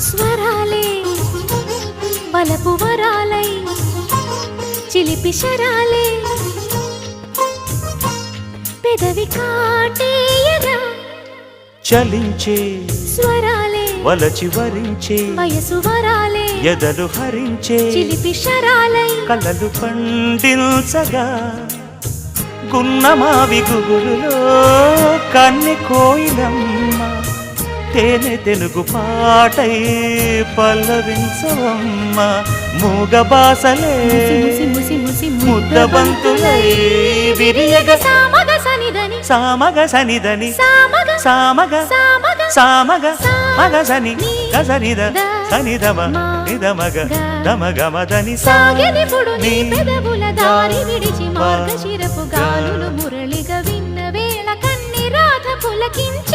స్వరాలే బలపు వరాలై చిలిపి శరాలే పెదవి కాటేయగా చలించే స్వరాలే వలచి వరించే వయసు వరాలే ఎదలు హరించే చిలిపి శరాలై కలలు పండించగా గున్నమావి గుగురులో కన్నె కోయిలమ్మ తేనె తెలుగు పాటై పల్లవించవమ్మ మూగ బాసలే ముద్దబంతులై విరియగ సామగ సనిదని సామగ సనిదని సామగ సామగ సామగ సామగ మగ సని గసనిద సనిదమ నిదమగ దమగమదని సాగెనిపుడు నీ పెదవుల దారి విడిచి మార్గశిరపు గాలులు మురళిగా విన్న వేళ కన్ని రాధ పులకించ